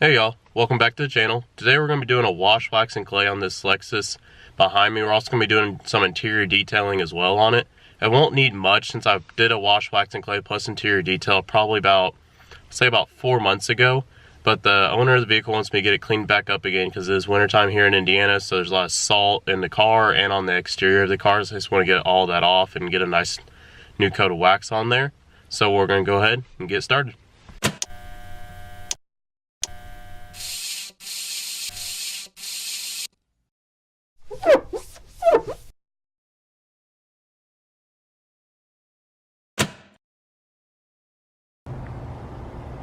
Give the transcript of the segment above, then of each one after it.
Hey y'all, welcome back to the channel. Today we're going to be doing a wash, wax, and clay on this Lexus behind me. We're also going to be doing some interior detailing as well on it. It won't need much since I did a wash, wax, and clay plus interior detail probably about 4 months ago. But the owner of the vehicle wants me to get it cleaned back up again because it is wintertime here in Indiana, so there's a lot of salt in the car and on the exterior of the car. So I just want to get all that off and get a nice new coat of wax on there. So we're going to go ahead and get started.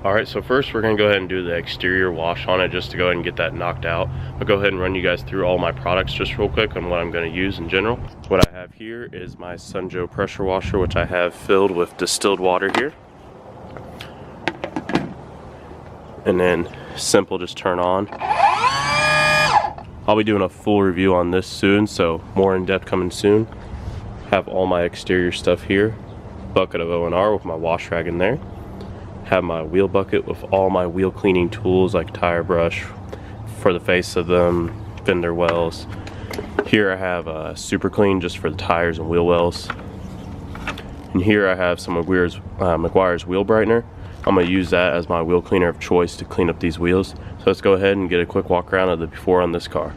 Alright, so first we're going to go ahead and do the exterior wash on it just to go ahead and get that knocked out. I'll go ahead and run you guys through all my products just real quick on what I'm going to use in general. What I have here is my Sunjoe pressure washer, which I have filled with distilled water here. And then simple, just turn on. I'll be doing a full review on this soon, so more in depth coming soon. Have all my exterior stuff here. Bucket of O&R with my wash rag in there. Have my wheel bucket with all my wheel cleaning tools like tire brush for the face of them, fender wells. Here I have a super clean just for the tires and wheel wells. And here I have some Meguiar's wheel brightener. I'm going to use that as my wheel cleaner of choice to clean up these wheels. So let's go ahead and get a quick walk around of the before on this car.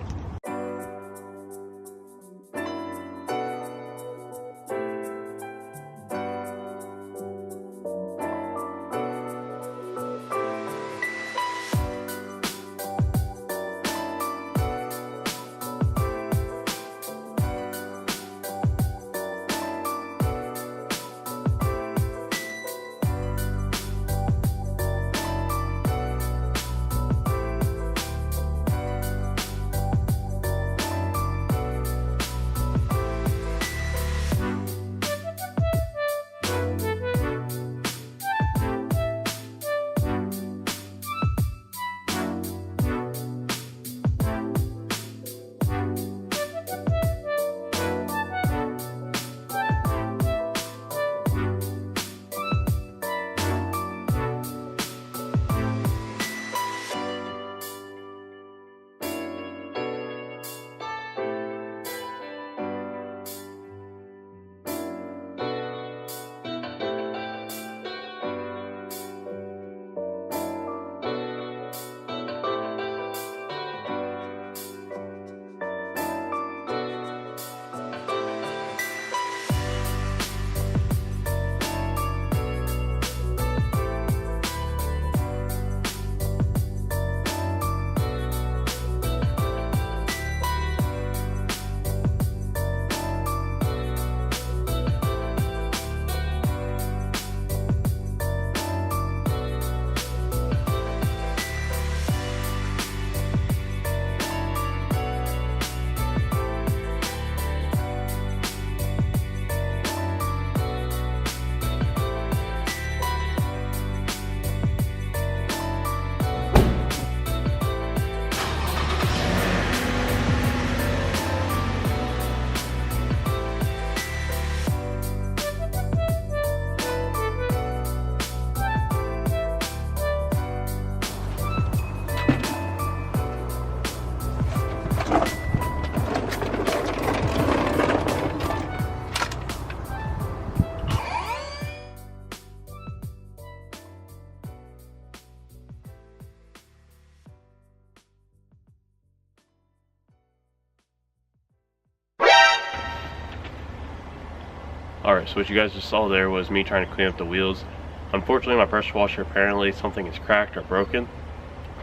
Alright, so what you guys just saw there was me trying to clean up the wheels. Unfortunately, my pressure washer, apparently something is cracked or broken.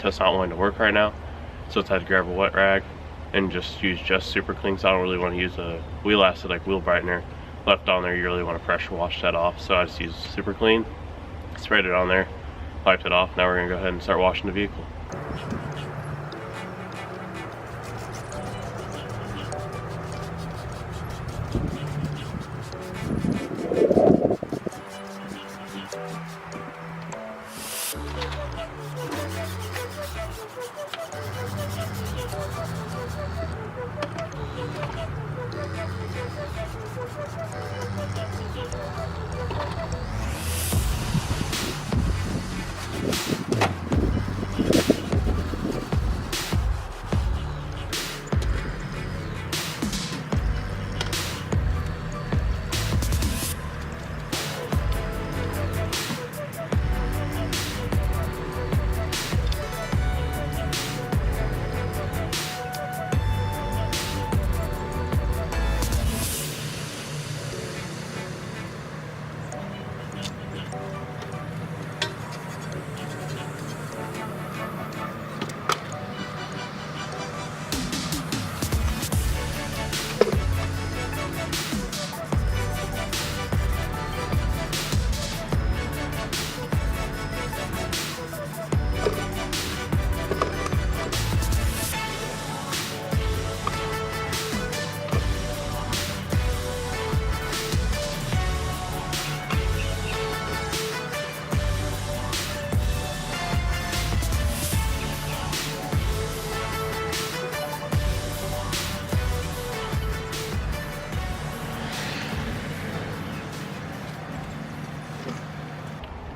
So it's not wanting to work right now. So it's had to grab a wet rag and just use super clean. So I don't really want to use a wheel acid like wheel brightener left on there. You really want to pressure wash that off. So I just use super clean, sprayed it on there, wiped it off. Now we're going to go ahead and start washing the vehicle.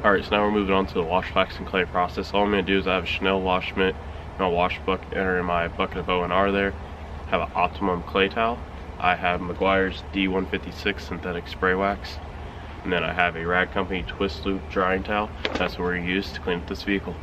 Alright, so now we're moving on to the wash, wax, and clay process. All I'm going to do is I have a Chanel wash mitt in my wash bucket, or in my bucket of O&R there. I have an Optimum clay towel. I have Meguiar's D156 synthetic spray wax. And then I have a Rag Company twist loop drying towel. That's what we're going to use to clean up this vehicle.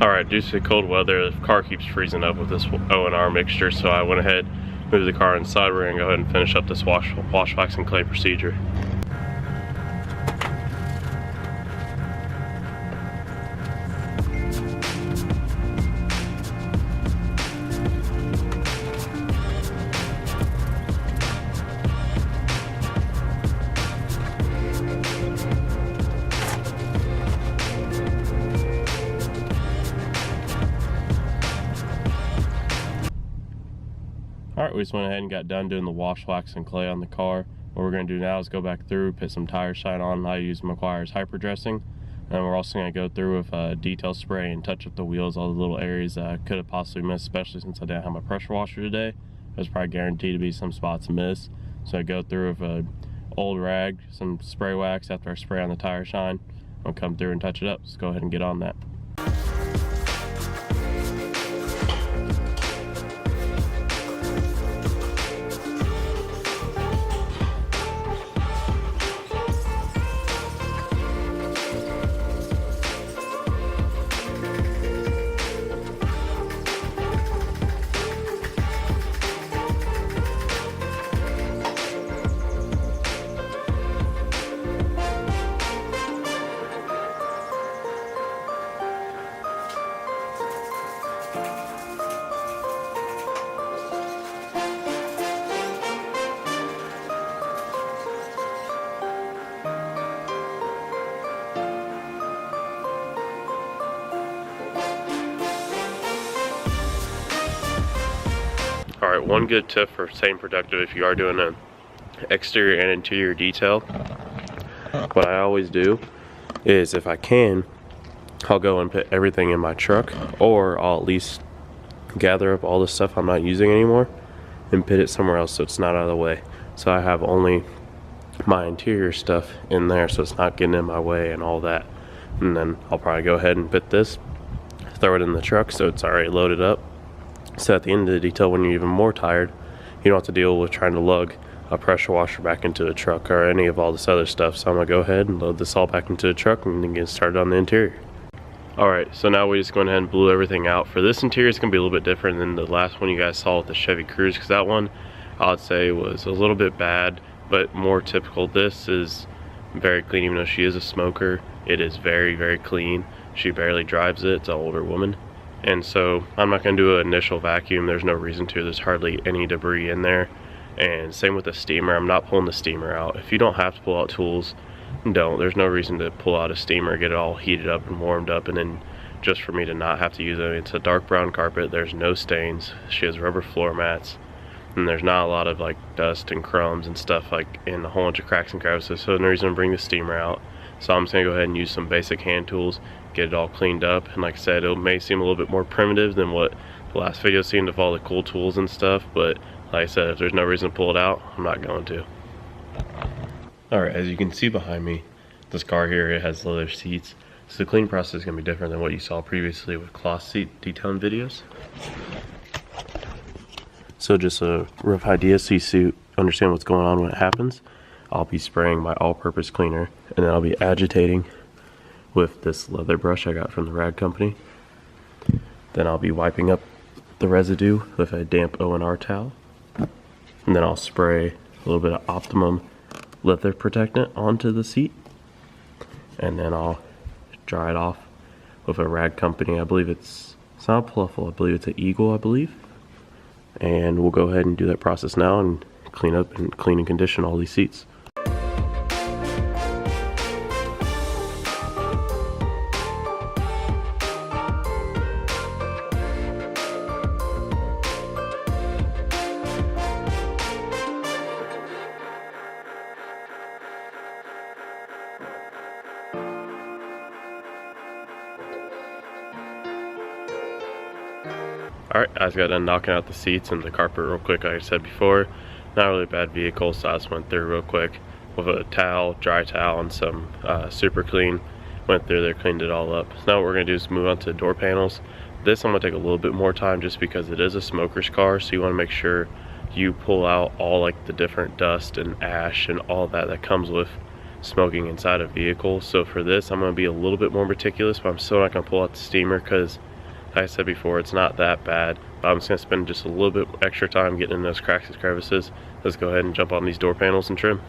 Alright, due to the cold weather, the car keeps freezing up with this O&R mixture, so I went ahead, moved the car inside. We're going to go ahead and finish up this wash, wax, and clay procedure. Alright, we just went ahead and got done doing the wash, wax, and clay on the car. What we're going to do now is go back through, put some tire shine on. I use Meguiar's hyper dressing. And we're also going to go through with detail spray and touch up the wheels, all the little areas that I could have possibly missed, especially since I didn't have my pressure washer today. There's probably guaranteed to be some spots missed. So I go through with an old rag, some spray wax after I spray on the tire shine. I'll come through and touch it up. Let's go ahead and get on that. Alright, one good tip for staying productive if you are doing an exterior and interior detail, what I always do is, if I can, I'll go and put everything in my truck, or I'll at least gather up all the stuff I'm not using anymore and put it somewhere else so it's not out of the way. So I have only my interior stuff in there so it's not getting in my way and all that. And then I'll probably go ahead and put this, throw it in the truck so it's already loaded up. So at the end of the detail, when you're even more tired, you don't have to deal with trying to lug a pressure washer back into the truck or any of all this other stuff. So I'm gonna go ahead and load this all back into the truck and then get started on the interior. Alright, so now we just go ahead and blew everything out. For this interior, it's gonna be a little bit different than the last one you guys saw with the Chevy Cruze, because that one I would say was a little bit bad but more typical, this is very clean. Even though she is a smoker, it is very, very clean. She barely drives it. It's an older woman. And so I'm not going to do an initial vacuum. There's no reason to. There's hardly any debris in there. And same with the steamer. I'm not pulling the steamer out. If you don't have to pull out tools, don't. There's no reason to pull out a steamer, get it all heated up and warmed up, and then just for me to not have to use it. It's a dark brown carpet. There's no stains. She has rubber floor mats. And there's not a lot of like dust and crumbs and stuff like in a whole bunch of cracks and crevices. So no reason to bring the steamer out. So I'm just going to go ahead and use some basic hand tools, get it all cleaned up. And like I said, it may seem a little bit more primitive than what the last video seemed with all the cool tools and stuff, but like I said, if there's no reason to pull it out, I'm not going to. Alright, as you can see behind me, this car here, it has leather seats. So the cleaning process is going to be different than what you saw previously with cloth seat detailing videos. So just a rough idea so you understand what's going on when it happens. I'll be spraying my all-purpose cleaner, and then I'll be agitating with this leather brush I got from the rag company. Then I'll be wiping up the residue with a damp O&R towel. And then I'll spray a little bit of Optimum leather protectant onto the seat. And then I'll dry it off with a rag company. I believe it's not a Pluffle, I believe it's an Eagle, I believe. And we'll go ahead and do that process now and clean up and clean and condition all these seats. Alright, I just got done knocking out the seats and the carpet real quick. Like I said before, not really a bad vehicle, so I just went through real quick with a towel, dry towel, and some super clean. Went through there, cleaned it all up. So now what we're going to do is move on to door panels. This I'm going to take a little bit more time just because it is a smoker's car, so you want to make sure you pull out all like the different dust and ash and all that comes with smoking inside a vehicle. So for this, I'm going to be a little bit more meticulous, but I'm still not going to pull out the steamer because like I said before, it's not that bad. But I'm just going to spend just a little bit extra time getting in those cracks and crevices. Let's go ahead and jump on these door panels and trim.